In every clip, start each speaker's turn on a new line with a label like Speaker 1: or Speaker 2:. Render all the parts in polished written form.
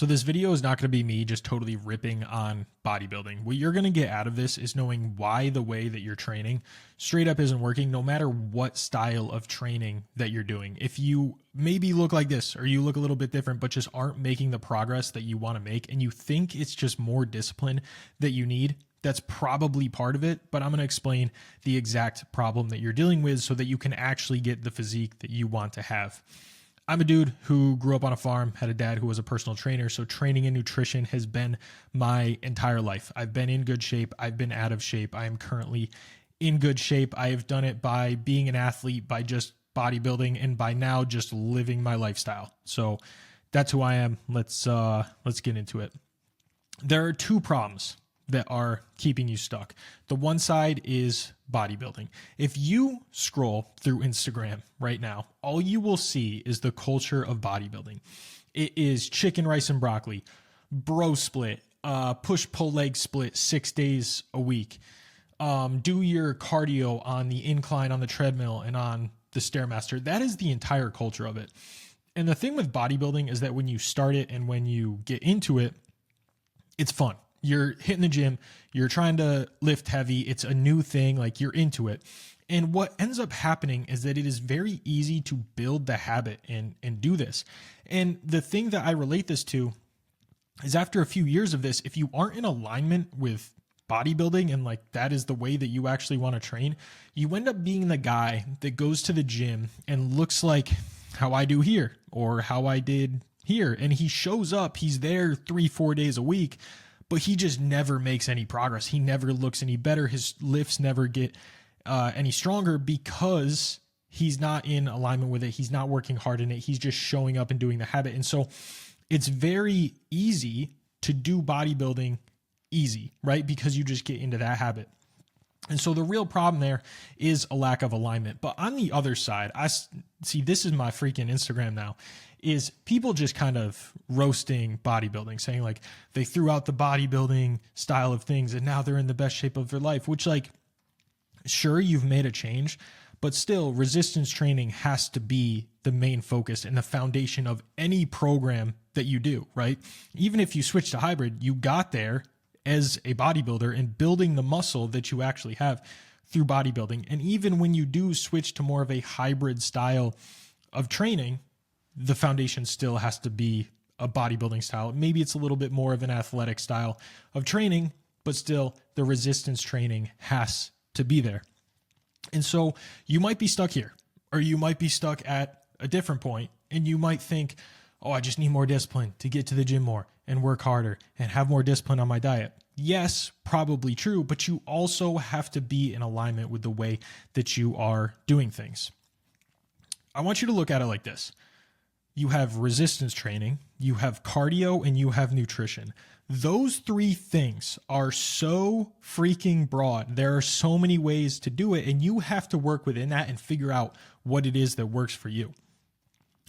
Speaker 1: So this video is not going to be me just totally ripping on bodybuilding. What you're going to get out of this is knowing why the way that you're training straight up isn't working, no matter what style of training that you're doing. If you maybe look like this or you look a little bit different, but just aren't making the progress that you want to make, and you think it's just more discipline that you need, that's probably part of it. But I'm going to explain the exact problem that you're dealing with so that you can actually get the physique that you want to have. I'm a dude who grew up on a farm, had a dad who was a personal trainer, so training and nutrition has been my entire life. I've been in good shape. I've been out of shape. I am currently in good shape. I have done it by being an athlete, by just bodybuilding, and by now just living my lifestyle. So that's who I am. Let's get into it. There are two problems that are keeping you stuck. The one side is bodybuilding. If you scroll through Instagram right now, all you will see is the culture of bodybuilding. It is chicken, rice, and broccoli, bro split, push-pull leg split 6 days a week. Do your cardio on the incline on the treadmill and on the Stairmaster. That is the entire culture of it. And the thing with bodybuilding is that when you start it and when you get into it, it's fun. You're hitting the gym, you're trying to lift heavy, it's a new thing, like you're into it. And what ends up happening is that it is very easy to build the habit and do this. And the thing that I relate this to is after a few years of this, if you aren't in alignment with bodybuilding and like that is the way that you actually want to train, you end up being the guy that goes to the gym and looks like how I do here or how I did here. And he shows up, he's there 3-4 days a week, but he just never makes any progress. He never looks any better. His lifts never get any stronger because he's not in alignment with it. He's not working hard in it. He's just showing up and doing the habit. And so it's very easy to do bodybuilding easy, right? Because you just get into that habit. And so the real problem there is a lack of alignment. But on the other side, I see this is my freaking Instagram now, is people just kind of roasting bodybuilding, saying like they threw out the bodybuilding style of things and now they're in the best shape of their life, which like, sure, you've made a change, but still resistance training has to be the main focus and the foundation of any program that you do, right? Even if you switch to hybrid, you got there as a bodybuilder and building the muscle that you actually have through bodybuilding. And even when you do switch to more of a hybrid style of training, the foundation still has to be a bodybuilding style. Maybe it's a little bit more of an athletic style of training, but still the resistance training has to be there. And so you might be stuck here, or you might be stuck at a different point, and you might think, oh, I just need more discipline to get to the gym more and work harder and have more discipline on my diet. Yes, probably true, but you also have to be in alignment with the way that you are doing things. I want you to look at it like this. You have resistance training, you have cardio, and you have nutrition. Those three things are so freaking broad. There are so many ways to do it, and you have to work within that and figure out what it is that works for you.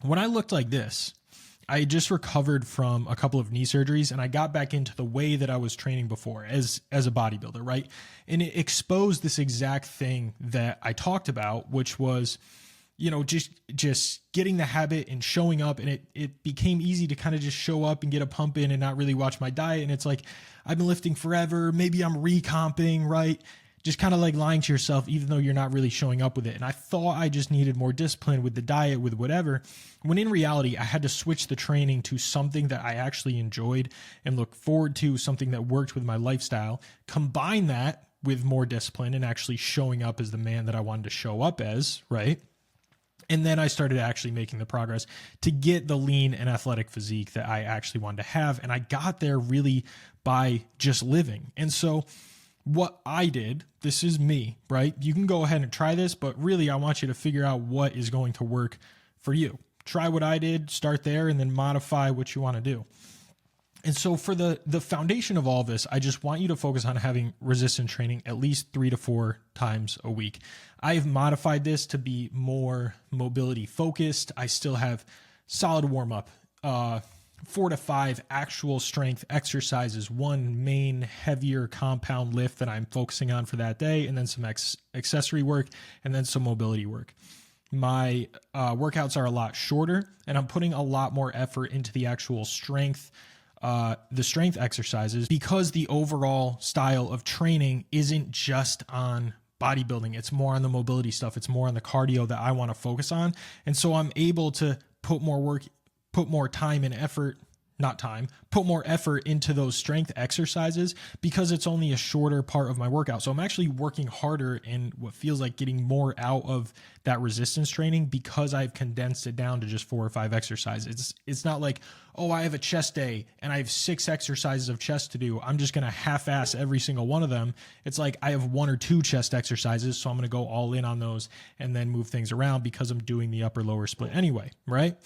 Speaker 1: When I looked like this, I just recovered from a couple of knee surgeries, and I got back into the way that I was training before as a bodybuilder, right? And it exposed this exact thing that I talked about, which was, you know, just getting the habit and showing up. And it became easy to kind of just show up and get a pump in and not really watch my diet. And it's like, I've been lifting forever. Maybe I'm recomping, right? Just kind of like lying to yourself, even though you're not really showing up with it. And I thought I just needed more discipline with the diet, with whatever, when in reality, I had to switch the training to something that I actually enjoyed and looked forward to, something that worked with my lifestyle, combine that with more discipline and actually showing up as the man that I wanted to show up as, right? And then I started actually making the progress to get the lean and athletic physique that I actually wanted to have. And I got there really by just living. And so what I did, this is me, right? You can go ahead and try this, but really I want you to figure out what is going to work for you. Try what I did, start there, and then modify what you want to do. And so for the foundation of all this, I just want you to focus on having resistance training at least 3 to 4 times a week. I've modified this to be more mobility focused. I still have solid warm up, 4 to 5 actual strength exercises, one main heavier compound lift that I'm focusing on for that day, and then some accessory work, and then some mobility work. My workouts are a lot shorter, and I'm putting a lot more effort into the actual strength the strength exercises, because the overall style of training isn't just on bodybuilding. It's more on the mobility stuff. It's more on the cardio that I want to focus on. And so I'm able to put more time and effort, put more effort into those strength exercises because it's only a shorter part of my workout. So I'm actually working harder and what feels like getting more out of that resistance training because I've condensed it down to just 4 or 5 exercises. It's not like, oh, I have a chest day and I have 6 exercises of chest to do. I'm just going to half-ass every single one of them. It's like I have 1 or 2 chest exercises, so I'm going to go all in on those and then move things around because I'm doing the upper lower split anyway, right?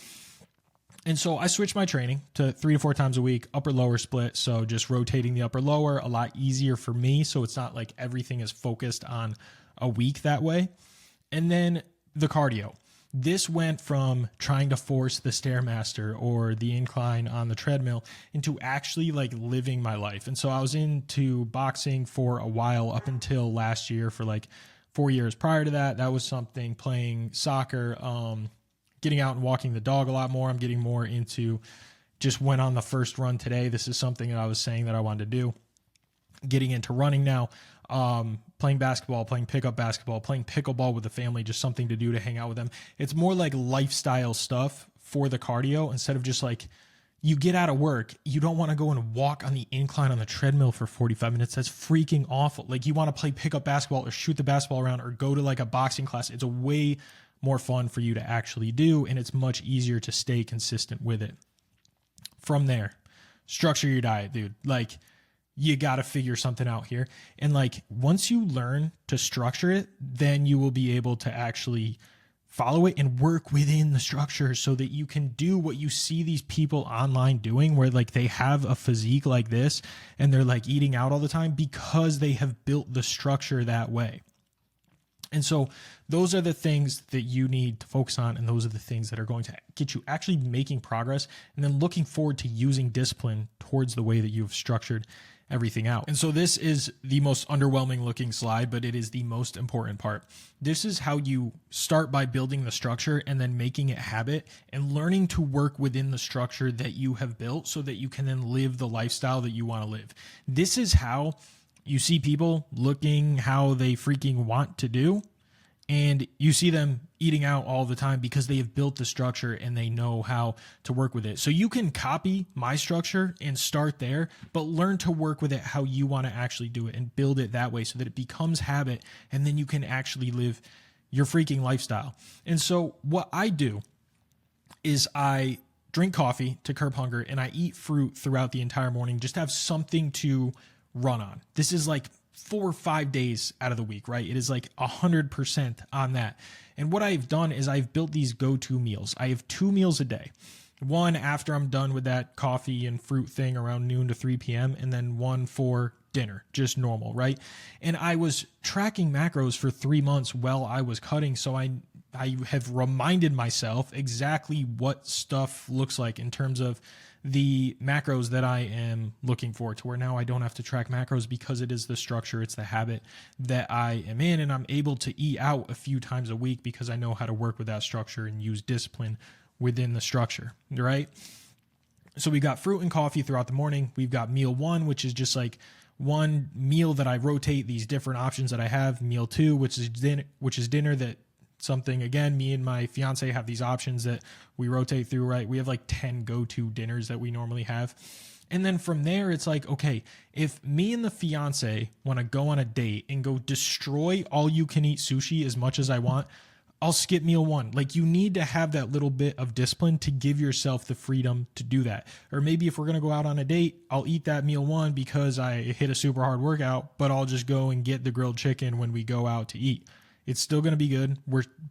Speaker 1: And so I switched my training to 3 to 4 times a week, upper lower split. So just rotating the upper lower, a lot easier for me. So it's not like everything is focused on a week that way. And then the cardio. This went from trying to force the Stairmaster or the incline on the treadmill into actually like living my life. And so I was into boxing for a while up until last year for like 4 years. Prior to that, that was something, playing soccer, getting out and walking the dog a lot more. I'm getting more into, just went on the first run today. This is something that I was saying that I wanted to do. Getting into running now, playing basketball, playing pickup basketball, playing pickleball with the family, just something to do to hang out with them. It's more like lifestyle stuff for the cardio instead of just like, you get out of work, you don't want to go and walk on the incline on the treadmill for 45 minutes. That's freaking awful. Like you want to play pickup basketball or shoot the basketball around or go to like a boxing class. It's a way more fun for you to actually do, and it's much easier to stay consistent with it. From there, structure your diet, dude. Like, you got to figure something out here. And like, once you learn to structure it, then you will be able to actually follow it and work within the structure so that you can do what you see these people online doing, where like they have a physique like this and they're like eating out all the time because they have built the structure that way. And so those are the things that you need to focus on, and those are the things that are going to get you actually making progress and then looking forward to using discipline towards the way that you've structured everything out. And so this is the most underwhelming looking slide, but it is the most important part. This is how you start by building the structure and then making it habit and learning to work within the structure that you have built so that you can then live the lifestyle that you want to live. This is how you see people looking how they freaking want to do, and you see them eating out all the time because they have built the structure and they know how to work with it. So you can copy my structure and start there, but learn to work with it how you want to actually do it and build it that way so that it becomes habit, and then you can actually live your freaking lifestyle. And so what I do is I drink coffee to curb hunger and I eat fruit throughout the entire morning, just to have something to run on. This is like 4 or 5 days out of the week, right? It is like 100% on that. And what I've done is I've built these go-to meals. I have 2 meals a day. One after I'm done with that coffee and fruit thing around noon to 3 p.m. and then one for dinner, just normal, right? And I was tracking macros for 3 months while I was cutting, so I have reminded myself exactly what stuff looks like in terms of the macros that I am looking for, to where now I don't have to track macros because it is the structure, it's the habit that I am in, and I'm able to eat out a few times a week because I know how to work with that structure and use discipline within the structure, right? So we got fruit and coffee throughout the morning. We've got meal 1, which is just like one meal that I rotate these different options that I have. Meal 2, which is dinner that something, again, me and my fiance have these options that we rotate through, right? We have like 10 go-to dinners that we normally have. And then from there, it's like, okay, if me and the fiance want to go on a date and go destroy all you can eat sushi as much as I want, I'll skip meal 1. Like, you need to have that little bit of discipline to give yourself the freedom to do that. Or maybe if we're going to go out on a date, I'll eat that meal 1 because I hit a super hard workout, but I'll just go and get the grilled chicken when we go out to eat. It's still going to be good.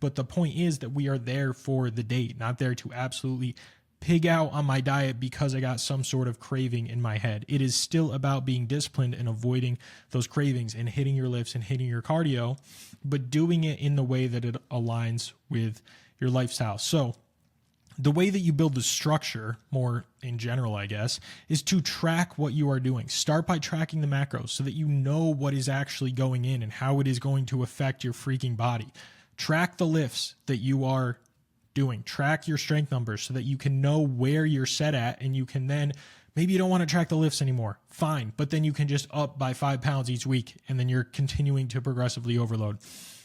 Speaker 1: But the point is that we are there for the date, not there to absolutely pig out on my diet because I got some sort of craving in my head. It is still about being disciplined and avoiding those cravings and hitting your lifts and hitting your cardio, but doing it in the way that it aligns with your lifestyle. So the way that you build the structure, more in general, I guess, is to track what you are doing. Start by tracking the macros so that you know what is actually going in and how it is going to affect your freaking body. Track the lifts that you are doing. Track your strength numbers so that you can know where you're set at, and you can then Maybe you don't want to track the lifts anymore. Fine. But then you can just up by 5 pounds each week, and then you're continuing to progressively overload.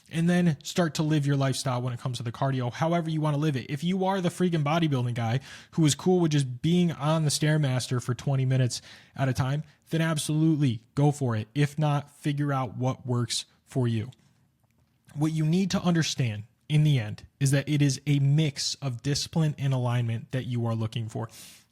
Speaker 1: And then start to live your lifestyle when it comes to the cardio, however you want to live it. If you are the freaking bodybuilding guy who is cool with just being on the Stairmaster for 20 minutes at a time, then absolutely go for it. If not, figure out what works for you. What you need to understand in the end is that it is a mix of discipline and alignment that you are looking for.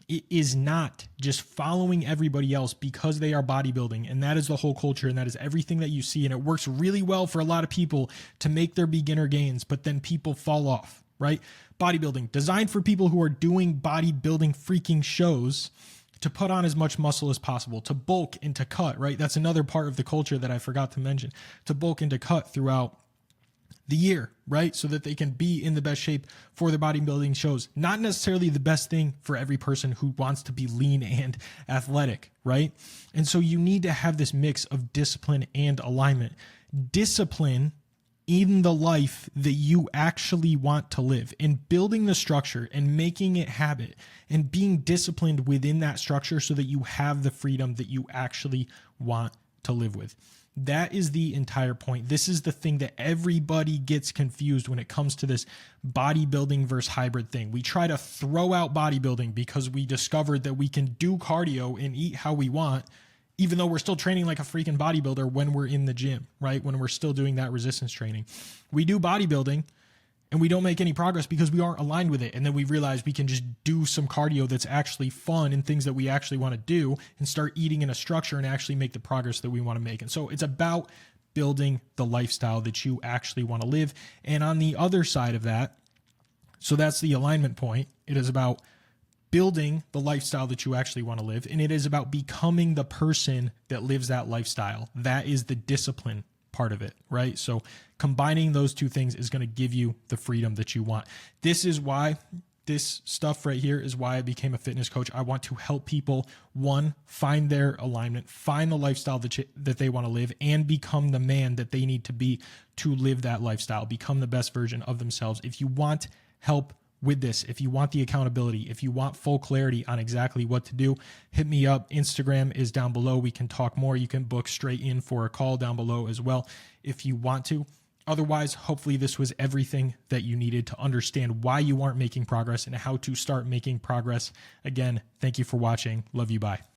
Speaker 1: It is not just following everybody else because they are bodybuilding, and that is the whole culture, and that is everything that you see, and it works really well for a lot of people to make their beginner gains, but then people fall off, right? Bodybuilding, designed for people who are doing bodybuilding freaking shows to put on as much muscle as possible, to bulk and to cut, right? That's another part of the culture that I forgot to mention, to bulk and to cut throughout the year, right? So that they can be in the best shape for their bodybuilding shows. Not necessarily the best thing for every person who wants to be lean and athletic, right? And so you need to have this mix of discipline and alignment. Discipline in the life that you actually want to live, and building the structure and making it habit and being disciplined within that structure so that you have the freedom that you actually want to live with. That is the entire point. This is the thing that everybody gets confused when it comes to this bodybuilding versus hybrid thing. We try to throw out bodybuilding because we discovered that we can do cardio and eat how we want, even though we're still training like a freaking bodybuilder when we're in the gym, right? When we're still doing that resistance training. We do bodybuilding and we don't make any progress because we aren't aligned with it. And then we realize we can just do some cardio that's actually fun and things that we actually want to do and start eating in a structure and actually make the progress that we want to make. And so it's about building the lifestyle that you actually want to live. And on the other side of that, so that's the alignment point. It is about building the lifestyle that you actually want to live. And it is about becoming the person that lives that lifestyle. That is the discipline part of it, right? So combining those two things is going to give you the freedom that you want. This is why this stuff right here is why I became a fitness coach. I want to help people, one, find their alignment, find the lifestyle that they want to live, and become the man that they need to be to live that lifestyle, become the best version of themselves. If you want help with this, if you want the accountability, if you want full clarity on exactly what to do, hit me up. Instagram is down below. We can talk more. You can book straight in for a call down below as well if you want to. Otherwise, hopefully this was everything that you needed to understand why you aren't making progress and how to start making progress. Again, thank you for watching. Love you. Bye.